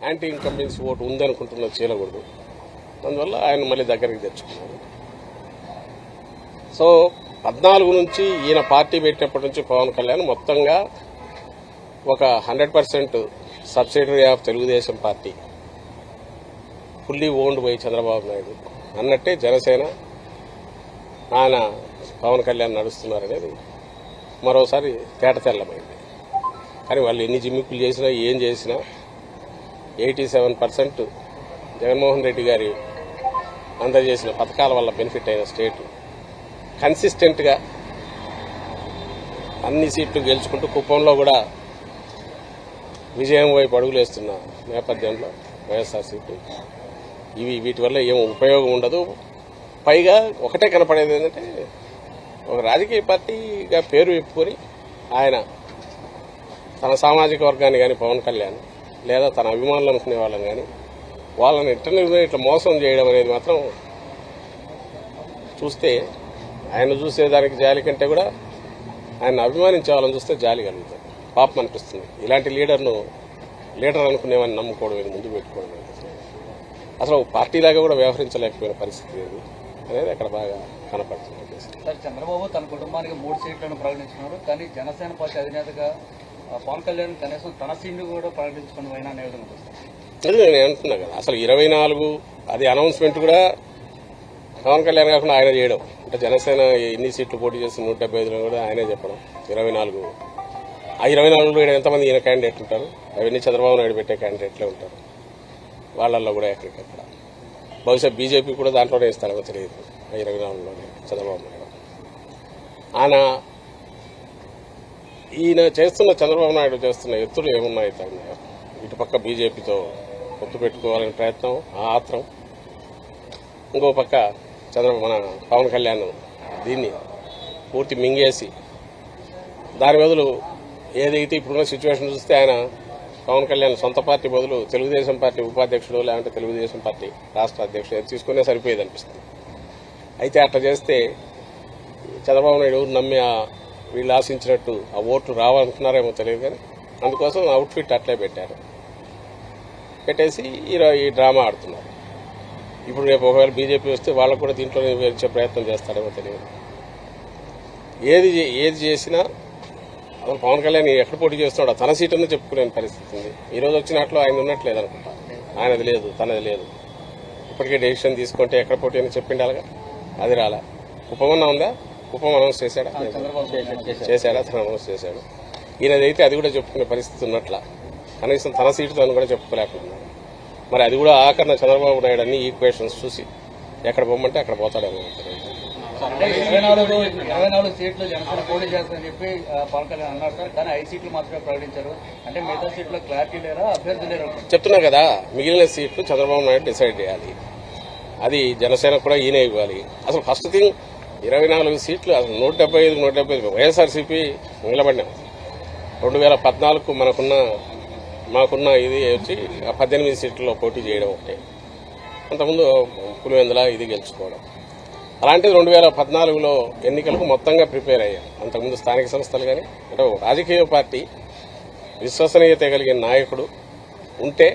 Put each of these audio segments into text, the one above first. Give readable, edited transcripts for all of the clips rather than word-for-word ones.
Anti incumbency vote ఉందనుకుంటున్న చీలకూడదు. అందువల్ల ఆయన మళ్ళీ దగ్గరికి తెచ్చుకున్నారు. సో 14 నుంచి ఈయన పార్టీ పెట్టినప్పటి నుంచి పవన్ కళ్యాణ్ మొత్తంగా ఒక 100% subsidiary of Telugu Desam party, fully owned by Chandrababu Naidu అన్నట్టే జనసేన ఆయన పవన్ కళ్యాణ్ నడుస్తున్నారనేది మరోసారి తేటతెల్లమైంది. కానీ వాళ్ళు ఎన్ని జిమ్మిక్కులు చేసినా ఏం చేసినా 87% జగన్మోహన్ రెడ్డి గారి అందజేసిన పథకాల వల్ల బెనిఫిట్ అయిన స్టేట్ కన్సిస్టెంట్గా అన్ని సీట్లు గెలుచుకుంటూ కుప్పంలో కూడా విజయం వైపు అడుగులేస్తున్న నేపథ్యంలో వైఎస్ఆర్సీపీ వీటి వల్ల ఏం ఉపయోగం ఉండదు. పైగా ఒకటే కనపడేది ఏంటంటే ఒక రాజకీయ పార్టీగా పేరు చెప్పుకొని ఆయన తన సామాజిక వర్గాన్ని కానీ పవన్ కళ్యాణ్ లేదా తన అభిమానులు అనుకునే వాళ్ళని కానీ వాళ్ళని ఇట్లా మోసం చేయడం అనేది మాత్రం చూస్తే ఆయన చూసేదానికి జాలి కంటే కూడా ఆయన అభిమానించే వాళ్ళని చూస్తే జాలి కలుగుతుంది, పాపం అనిపిస్తుంది. ఇలాంటి లీడర్ అనుకునేవాడిని నమ్ముకోవడం, ముందు పెట్టుకోవడం అసలు పార్టీలాగా కూడా వ్యవహరించలేకపోయిన పరిస్థితి ఏది అనేది అక్కడ బాగా కనపడుతుంది. సార్, చంద్రబాబు తన కుటుంబానికి 3 సీట్లను ప్రకటించున్నారు. కానీ జనసేన పార్టీ అధినేతగా పవన్ కళ్యాణ్ కనీసం తన సీట్లు కూడా ప్రకటించుకుని అయినా అనే విధంగా అది నేను అంటున్నా కదా. అసలు 24 అది అనౌన్స్మెంట్ కూడా పవన్ కళ్యాణ్ కాకుండా ఆయన చేయడం, అంటే జనసేన ఎన్ని సీట్లు పోటీ చేసి 175లో కూడా ఆయనే చెప్పడం. 24 ఆ 24లో ఎంతమంది ఈయన క్యాండిడేట్ ఉంటారు, అవన్నీ చంద్రబాబు నాయుడు పెట్టే క్యాండిడేట్లే ఉంటారు. వాళ్ళల్లో కూడా ఎక్కడికక్కడ బహుశా బీజేపీ కూడా దాంట్లోనే ఇస్తారో తెలియదు. ఆ 24లోనే చంద్రబాబు నాయుడు ఈయన చేస్తున్న చంద్రబాబు నాయుడు చేస్తున్న ఎత్తులు ఏమున్నాయి ఉన్నాయో, ఇటుపక్క బీజేపీతో పొత్తు పెట్టుకోవాలనే ప్రయత్నం, ఆ ఆత్రం, ఇంకో పక్క మన పవన్ కళ్యాణ్ దీన్ని పూర్తి మింగేసి దాని బదులు ఏదైతే ఇప్పుడున్న సిచ్యువేషన్ చూస్తే ఆయన పవన్ కళ్యాణ్ సొంత పార్టీ బదులు తెలుగుదేశం పార్టీ ఉపాధ్యక్షుడు లేదంటే తెలుగుదేశం పార్టీ రాష్ట్ర అధ్యక్షుడు తీసుకునే సరిపోయేది అనిపిస్తుంది. అయితే అట్లా చేస్తే చంద్రబాబు నాయుడు నమ్మి వీళ్ళు ఆశించినట్టు ఆ ఓట్లు రావాలనుకున్నారేమో తెలియదు, కానీ అందుకోసం అవుట్ఫిట్ అట్లే పెట్టేసి ఈ డ్రామా ఆడుతున్నారు. ఇప్పుడు రేపు ఒకవేళ బీజేపీ వస్తే వాళ్ళకు కూడా దీంట్లో ఇచ్చే ప్రయత్నం చేస్తారేమో తెలియదు. ఏది చేసినా అసలు పవన్ కళ్యాణ్ ఎక్కడ పోటీ చేస్తున్నాడో తన సీటును చెప్పుకునే పరిస్థితి ఉంది. ఈ రోజు వచ్చినట్లు ఆయన ఉన్నట్లేదు అనుకుంటా, ఆయనది లేదు, తనది లేదు. ఇప్పటికే డెసిషన్ తీసుకుంటే ఎక్కడ పోటీ అని చెప్పిండాలిగా, అది రాలా. కుప్పమన్నా ఉందా? కుప్పం అనౌన్స్ చేశాడా? తను అనౌన్స్ చేశాడు. ఈయనదైతే అది కూడా చెప్పుకునే పరిస్థితి ఉన్నట్ల, కనీసం తన సీటుతో అని కూడా చెప్పుకోలేకపోతున్నాడు. మరి అది కూడా ఆఖరణ చంద్రబాబు నాయుడు అన్ని ఈక్వేషన్స్ చూసి ఎక్కడ పోమంటే అక్కడ పోతాడేమో. 24 సీట్లు జనసేన పోటీ చేస్తారని చెప్పి పవన్ కళ్యాణ్ అన్నారు సార్, కానీ 5 సీట్లు మాత్రమే ప్రకటించారు. అంటే మిగతా సీట్లో క్లారిటీ లేరా, అభ్యర్థి లేరు చెప్తున్నా కదా. మిగిలిన సీట్లు చంద్రబాబు నాయుడు డిసైడ్ చేయాలి, అది జనసేన కూడా ఈయనే ఇవ్వాలి. అసలు ఫస్ట్ థింగ్ 24 సీట్లు, అసలు 175 వైఎస్ఆర్సీపీ నిలబడినాం. 2014కు మాకున్న ఇది వచ్చి 18 సీట్లలో పోటీ చేయడం ఒకటే, అంతకుముందు పులివెందుల ఇది గెలుచుకోవడం. అలాంటిది 2014లో ఎన్నికలకు మొత్తంగా ప్రిపేర్ అయ్యాం. అంతకుముందు స్థానిక సంస్థలు కానీ, అంటే రాజకీయ పార్టీ విశ్వసనీయత కలిగిన నాయకుడు ఉంటే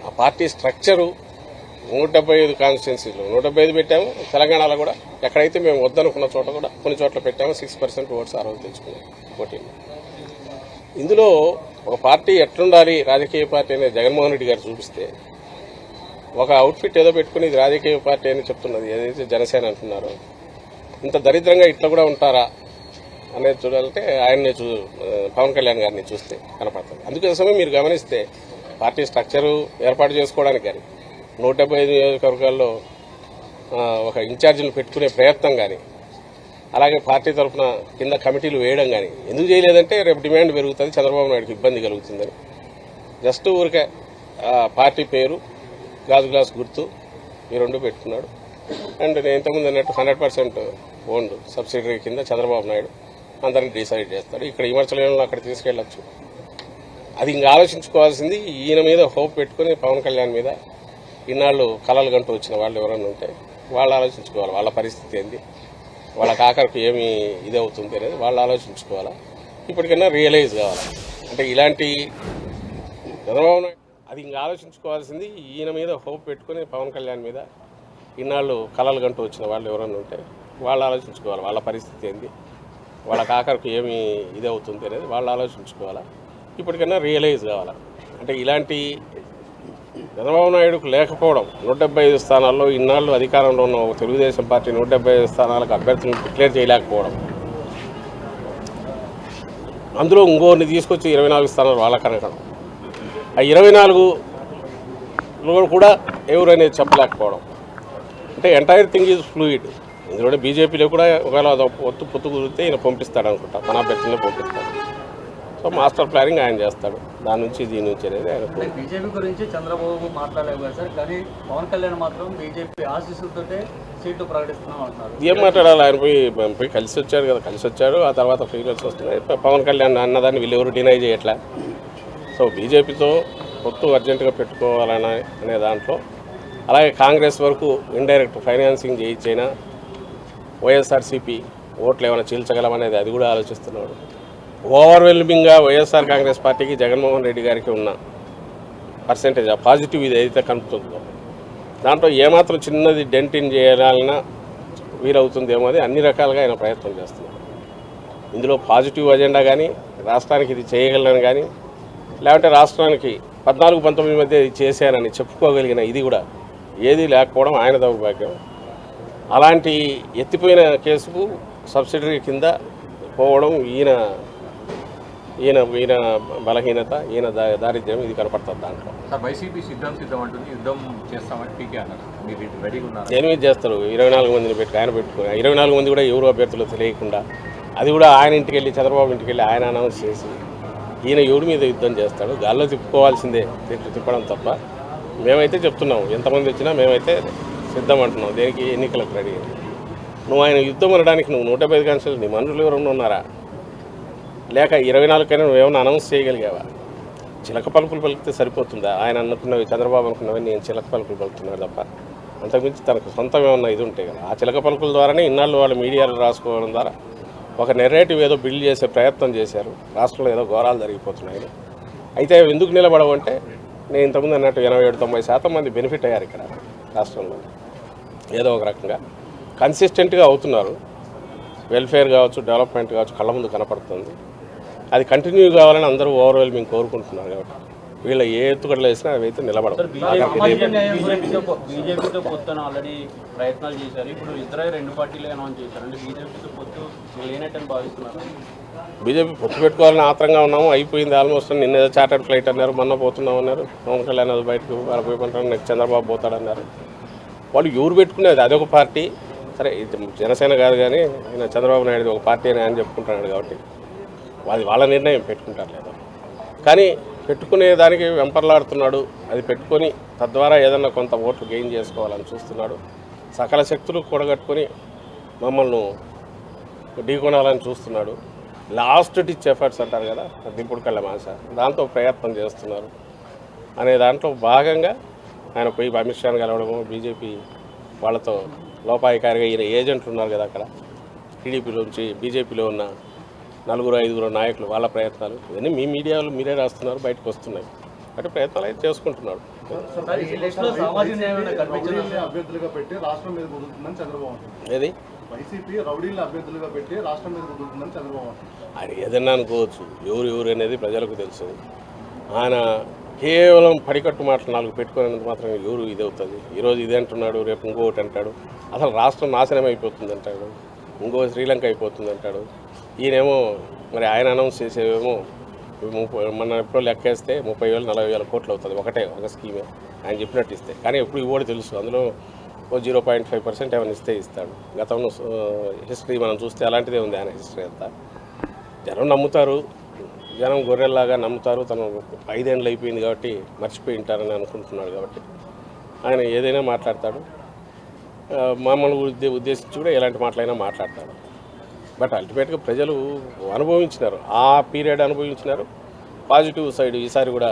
ఆ పార్టీ స్ట్రక్చరు 175 కాన్స్టిట్యున్సీలు 175 పెట్టాము. తెలంగాణలో కూడా ఎక్కడైతే మేము వద్దనుకున్న చోట కూడా కొన్ని చోట్ల పెట్టాము. 6% ఓట్స్ ఆ రోజు తెచ్చుకున్నాం పోటీలో. ఇందులో ఒక పార్టీ ఎట్లుండాలి రాజకీయ పార్టీ అనేది జగన్మోహన్ రెడ్డి గారు చూపిస్తే, ఒక అవుట్ఫిట్ ఏదో పెట్టుకుని ఇది రాజకీయ పార్టీ అని చెప్తున్నది ఏదైతే జనసేన అంటున్నారో, ఇంత దరిద్రంగా ఇట్లా కూడా ఉంటారా అనేది చూడాలంటే ఆయన్ని పవన్ కళ్యాణ్ గారిని చూస్తే కనపడుతుంది. అందుకోసమే మీరు గమనిస్తే పార్టీ స్ట్రక్చరు ఏర్పాటు చేసుకోవడానికి కానీ 175 నియోజకవర్గాల్లో ఒక ఇన్ఛార్జీలు పెట్టుకునే ప్రయత్నం కానీ, అలాగే పార్టీ తరఫున కింద కమిటీలు వేయడం కానీ ఎందుకు చేయలేదంటే రేపు డిమాండ్ పెరుగుతుంది, చంద్రబాబు నాయుడుకి ఇబ్బంది కలుగుతుందని జస్ట్ ఊరికే పార్టీ పేరు, గాజు గ్లాస్ గుర్తు ఈ 2 పెట్టుకున్నాడు. అండ్ నేను ఇంతకుముందు అన్నట్టు 100% ఓన్డ్ సబ్సిడరీ కింద చంద్రబాబు నాయుడు అందరినీ డిసైడ్ చేస్తాడు. ఇక్కడ విమర్శలను అక్కడ తీసుకెళ్లొచ్చు. అది ఇంకా ఆలోచించుకోవాల్సింది ఈయన మీద హోప్ పెట్టుకుని పవన్ కళ్యాణ్ మీద ఇన్నాళ్ళు కలలు గంటూ వచ్చిన వాళ్ళు ఎవరైనా ఉంటే వాళ్ళు ఆలోచించుకోవాలి, వాళ్ళ పరిస్థితి ఏంది, వాళ్ళకి ఆఖరికి ఏమి ఇదవుతుంది అనేది వాళ్ళు ఆలోచించుకోవాలా. ఇప్పటికైనా రియలైజ్ కావాలి. అంటే ఇలాంటి చంద్రబాబు నాయుడు అది ఇంకా ఆలోచించుకోవాల్సింది ఈయన మీద హోప్ పెట్టుకుని పవన్ కళ్యాణ్ మీద ఇన్నాళ్ళు కలలు గంటూ వచ్చిన వాళ్ళు ఎవరన్నా ఉంటే వాళ్ళు ఆలోచించుకోవాలి వాళ్ళ పరిస్థితి ఏంది, వాళ్ళకి ఆఖరికి ఏమి ఇది అవుతుంది అనేది వాళ్ళు ఆలోచించుకోవాలా. ఇప్పటికైనా రియలైజ్ కావాలా. అంటే ఇలాంటి చంద్రబాబు నాయుడుకు లేకపోవడం 175 స్థానాల్లో ఇన్నాళ్ళు అధికారంలో ఉన్న తెలుగుదేశం పార్టీ 175 స్థానాలకు అభ్యర్థులను డిక్లేర్ చేయలేకపోవడం, అందులో ఇంకోరిని తీసుకొచ్చి 24 స్థానాలు వాళ్ళ కనకడం, ఆ 24లో కూడా ఎవరనేది చెప్పలేకపోవడం, అంటే ఎంటైర్ థింగ్ ఈజ్ ఫ్లూయిడ్. ఇందులో బీజేపీలో కూడా ఒకవేళ పొత్తు కుదిరితే ఈయన పంపిస్తాడు అనుకుంటా, తన అభ్యర్థులనే పంపిస్తాడు. సో మాస్టర్ ప్లానింగ్ ఆయన చేస్తాడు, దాని నుంచి దీని నుంచి అనేది ఆయన. బీజేపీ గురించి చంద్రబాబు మాట్లాడలేదు కదా సార్, కానీ పవన్ కళ్యాణ్ మాత్రం బీజేపీ ఆశీస్సులతో సీట్లు ప్రకటిస్తున్నాం అంటున్నారు. ఏం మాట్లాడాలి, ఆయన పోయి కలిసి వచ్చాడు కదా, కలిసి వచ్చాడు. ఆ తర్వాత ఫీలింగ్స్ వస్తున్నాయి. పవన్ కళ్యాణ్ అన్నదాన్ని వీళ్ళెవరు డినై చేయట్లా. సో బీజేపీతో పొత్తు అర్జెంటుగా పెట్టుకోవాలనే దాంట్లో, అలాగే కాంగ్రెస్ వరకు ఇండైరెక్ట్ ఫైనాన్సింగ్ చేయించైనా వైఎస్ఆర్సీపీ ఓట్లు ఏమైనా చీల్చగలమనేది అది కూడా ఆలోచిస్తున్నాడు. ఓవర్వెల్మింగ్గా వైఎస్ఆర్ కాంగ్రెస్ పార్టీకి జగన్మోహన్ రెడ్డి గారికి ఉన్న పర్సెంటేజ్ ఆ పాజిటివ్ ఇది అయితే కనుపుతుందో దాంట్లో ఏమాత్రం చిన్నది డెంటిన్ చేయాలన్నా వీలవుతుందేమో అది అన్ని రకాలుగా ఆయన ప్రయత్నం చేస్తున్నారు. ఇందులో పాజిటివ్ అజెండా కానీ, రాష్ట్రానికి ఇది చేయగలను కానీ, లేకుంటే రాష్ట్రానికి 14-19 మధ్య ఇది చేశానని చెప్పుకోగలిగిన ఇది కూడా ఏది లేకపోవడం ఆయన దౌర్భాగ్యం. అలాంటి ఎత్తిపోయిన కేసుకు సబ్సిడరీ కింద పోవడం ఈయన బలహీనత, ఈయన దారిద్ర్యం ఇది కనపడుతుంది దాంట్లో. వైసీపీ సిద్ధం అంటుంది, యుద్ధం చేస్తామని పీకే అన్నారు. మీరు రెడీగా ఉన్నారు? దేని మీద చేస్తారు? 24 మందిని ఆయన పెట్టుకుని 24 మంది కూడా ఎవరు అభ్యర్థులు తెలియకుండా, అది కూడా ఆయన ఇంటికి వెళ్ళి చంద్రబాబు ఇంటికి వెళ్ళి ఆయన అనౌన్స్ చేసి ఈయన ఎవరి మీద యుద్ధం చేస్తాడు? గాల్లో తిప్పుకోవాల్సిందే, తిప్పడం తప్ప. మేమైతే చెప్తున్నాం, ఎంతమంది వచ్చినా మేమైతే సిద్ధం అంటున్నాం. దేనికి? ఎన్నికలకు రెడీ. నువ్వు ఆయన యుద్ధం అనడానికి నువ్వు 175 కాన్స్టిట్యూన్సీ నీ మనుషులు ఎవరన్నా ఉన్నారా? లేక 24 కైనా నువ్వేమన్నా అనౌన్స్ చేయగలిగావా? చిలక పలుకులు పలికితే సరిపోతుందా? ఆయన అనుకున్నవి, చంద్రబాబు అనుకున్నవి నేను చిలక పలుకులు పలుకుతున్నాడు తప్ప అంతకుమించి తనకు సొంతం ఏమన్నా ఇది ఉంటాయి కదా. ఆ చిలక పలుకుల ద్వారానే ఇన్నాళ్ళు వాళ్ళు మీడియాలో రాసుకోవడం ద్వారా ఒక నెరేటివ్ ఏదో బిల్డ్ చేసే ప్రయత్నం చేశారు. రాష్ట్రంలో ఏదో ఘోరాలు జరిగిపోతున్నాయి. అయితే ఎందుకు నిలబడవంటే, నేను ఇంతకుముందు అన్నట్టు 87-90% మంది బెనిఫిట్ అయ్యారు ఇక్కడ రాష్ట్రంలో. ఏదో ఒక రకంగా కన్సిస్టెంట్గా అవుతున్నారు. వెల్ఫేర్ కావచ్చు, డెవలప్మెంట్ కావచ్చు కళ్ళ ముందు కనపడుతుంది. అది కంటిన్యూ కావాలని అందరూ ఓవర్వెల్మింగ్ కోరుకుంటున్నారు. కాబట్టి వీళ్ళ ఏ ఎత్తుగడలు వేసినా అవి అయితే నిలబడవు. బీజేపీతో పొత్తు ఆల్రెడీ ప్రయత్నాలు చేశారు. ఇప్పుడు ఇద్దరు 2 పార్టీలు అనౌన్స్ చేశారు. అంటే బీజేపీతో పొత్తు లేనట్టని భావిస్తున్నారు. బీజేపీ పొత్తు పెట్టుకోవాలని ఆత్రంగా ఉన్నాము. అయిపోయింది ఆల్మోస్ట్. నిన్న ఏదో చార్టర్డ్ ఫ్లైట్ అన్నారు, మొన్న పోతున్నాం అన్నారు. పవన్ కళ్యాణ్ అది బయటకు పోయిమంటారు, నెక్స్ట్ చంద్రబాబు పోతాడన్నారు. వాళ్ళు ఎవరు పెట్టుకునేది అదొక పార్టీ. సరే జనసేన కాదు కానీ ఆయన చంద్రబాబు నాయుడు ఒక పార్టీ అని ఆయన చెప్పుకుంటున్నాడు కాబట్టి అది వాళ్ళ నిర్ణయం, పెట్టుకుంటారు లేదా. కానీ పెట్టుకునే దానికి వెంపర్లాడుతున్నాడు. అది పెట్టుకొని తద్వారా ఏదన్నా కొంత ఓట్లు గెయిన్ చేసుకోవాలని చూస్తున్నాడు. సకల శక్తులు కూడగట్టుకొని మమ్మల్ని ఢీకొనాలని చూస్తున్నాడు. లాస్ట్ డిచ్ ఎఫర్ట్స్ అంటారు కదా, దింపుడు కళ్ళ మాస, దాంతో ప్రయత్నం చేస్తున్నారు అనే దాంట్లో భాగంగా ఆయన పోయి అమిత్ షాను కలవడము, బీజేపీ వాళ్ళతో లోపాయికారిగా ఈయన ఏజెంట్లు ఉన్నారు కదా అక్కడ టీడీపీలో నుంచి బీజేపీలో ఉన్న 4-5 నాయకులు, వాళ్ళ ప్రయత్నాలు ఇవన్నీ మీ మీడియాలో మీరే రాస్తున్నారు, బయటకు వస్తున్నాయి. అంటే ప్రయత్నాలు అయితే చేసుకుంటున్నాడు. ఏది ఆయన ఏదన్నా అనుకోవచ్చు, ఎవరు అనేది ప్రజలకు తెలుసు. ఆయన కేవలం పడికట్టు మాటలు 4 పెట్టుకునేందుకు మాత్రం ఎవరు ఇది అవుతుంది. ఈరోజు ఇది అంటున్నాడు, రేపు ఇంకొకటి అంటాడు. అసలు రాష్ట్రం నాశనం అయిపోతుంది అంటాడు, ఇంకో శ్రీలంక అయిపోతుంది అంటాడు. ఈయనేమో మరి ఆయన అనౌన్స్ చేసేవేమో మన ఎప్పుడో లెక్కేస్తే 30,000-40,000 కోట్లు అవుతుంది ఒక స్కీమే ఆయన చెప్పినట్టు ఇస్తే. కానీ ఎప్పుడు ఇవ్వడు తెలుసు, అందులో 0.5% ఏమైనా ఇస్తాడు. గతంలో హిస్టరీ మనం చూస్తే అలాంటిదే ఉంది ఆయన హిస్టరీ అంతా. జనం నమ్ముతారు, జనం గొర్రెల్లాగా నమ్ముతారు. తను 5 ఏళ్ళు అయిపోయింది కాబట్టి మర్చిపోయి ఉంటారని అనుకుంటున్నాడు. కాబట్టి ఆయన ఏదైనా మాట్లాడతాడు. మమ్మల్ని ఉద్దేశించి కూడా ఎలాంటి మాటలైనా మాట్లాడతాడు. బట్ అల్టిమేట్గా ప్రజలు అనుభవించినారు, ఆ పీరియడ్ అనుభవించినారు. పాజిటివ్ సైడ్ ఈసారి కూడా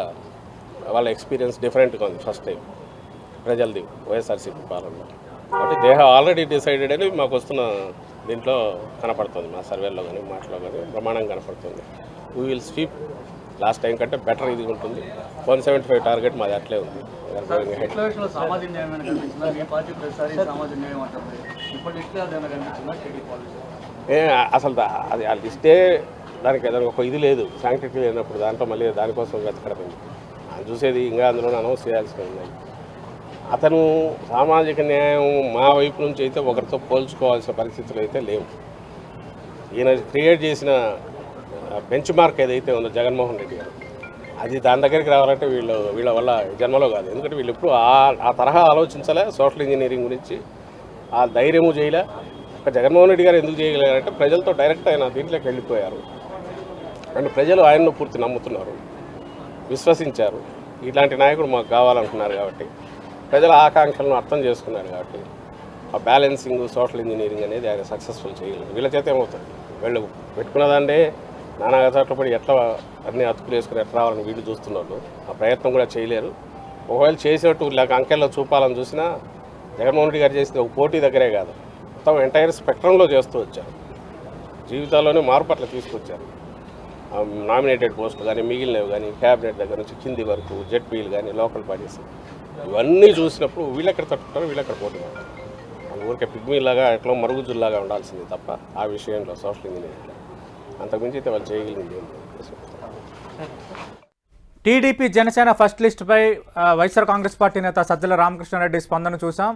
వాళ్ళ ఎక్స్పీరియన్స్ డిఫరెంట్గా ఉంది. ఫస్ట్ టైం ప్రజలది వైఎస్ఆర్సీపీ పాలనలో. కాబట్టి దే హ్యావ్ ఆల్రెడీ డిసైడెడ్ అని మాకు వస్తున్న దీంట్లో కనపడుతుంది. మా సర్వేలో కానీ మాటలో కానీ ప్రమాణం కనపడుతుంది. We will sweep last time కంటే బెటర్ ఇది ఉంటుంది. 175 టార్గెట్ మాది అట్లే ఉంది. డిక్లరేషన్లో సామాజిక న్యాయం ఏమైనా కనిపించిందా? మీ పార్టీ ప్రతిసారి సామాజిక న్యాయం అంటుంది, ఇప్పుడు లిస్టులో అదేమైనా కనిపించిందా టీడీపీ పాలిసీ? అసలు అది ఆ లిస్టే దానికి ఒక ఇది లేదు, శాంక్టిటీ లేనప్పుడు దాంట్లో మళ్ళీ దానికోసం వెతకడం చూసేది ఇంకా అందులో అనౌన్స్ చేయాల్సి ఉన్నాయి. అతను సామాజిక న్యాయం మా వైపు నుంచి అయితే ఒకరితో పోల్చుకోవాల్సిన పరిస్థితులు అయితే లేవు. ఈయన క్రియేట్ చేసిన బెంచ్ మార్క్ ఏదైతే ఉందో జగన్మోహన్ రెడ్డి గారు, అది దాని దగ్గరికి రావాలంటే వీళ్ళ వల్ల జన్మలో కాదు. ఎందుకంటే వీళ్ళు ఎప్పుడు ఆ తరహా ఆలోచించలే. సోషల్ ఇంజనీరింగ్ గురించి ఆ ధైర్యము చేయలే. ఒక జగన్మోహన్ రెడ్డి గారు ఎందుకు చేయగలిగారంటే ప్రజలతో డైరెక్ట్ ఆయన దీంట్లోకి వెళ్ళిపోయారు అండ్ ప్రజలు ఆయన్ను పూర్తి నమ్ముతున్నారు, విశ్వసించారు. ఇలాంటి నాయకుడు మాకు కావాలనుకున్నారు కాబట్టి, ప్రజల ఆకాంక్షలను అర్థం చేసుకున్నారు కాబట్టి ఆ బ్యాలెన్సింగ్ సోషల్ ఇంజనీరింగ్ అనేది ఆయన సక్సెస్ఫుల్ చేయలేదు. వీళ్ళ చేత ఏమవుతుంది, వీళ్ళు పెట్టుకున్నదాండే నానా చోట్లపడి ఎట్లా అన్ని అతుకులు వేసుకుని ఎట్లా రావాలని వీళ్ళు చూస్తున్నారు. ఆ ప్రయత్నం కూడా చేయలేరు. ఒకవేళ చేసేట్టు లేక అంకెల్లో చూపాలని చూసినా జగన్మోహన్ రెడ్డి గారు చేసిన ఒక పోటీ దగ్గరే కాదు, మొత్తం ఎంటైర్ స్పెక్ట్రంలో చేస్తూ వచ్చారు. జీవితాల్లోనే మార్పు అట్లా తీసుకొచ్చారు. నామినేటెడ్ పోస్టులు కానీ మిగిలినవి కానీ క్యాబినెట్ దగ్గర నుంచి కింది వరకు జెడ్పీలు కానీ లోకల్ పార్టీస్ ఇవన్నీ చూసినప్పుడు వీళ్ళెక్కడ తట్టుకుంటారు, వీళ్ళెక్కడ పోటీ పడతారు. ఊరికే పిగ్మీలాగా ఎట్లా మరుగుజుల్లాగా ఉండాల్సింది తప్ప ఆ విషయంలో సోషల్ ఇంజనీరింగ్లో అంతకుమించి అయితే వాళ్ళు చేయగలిగింది. టీడీపీ జనసేన ఫస్ట్ లిస్టుపై వైఎస్ఆర్ కాంగ్రెస్ పార్టీ నేత సజ్జల రామకృష్ణారెడ్డి స్పందన చూసాం.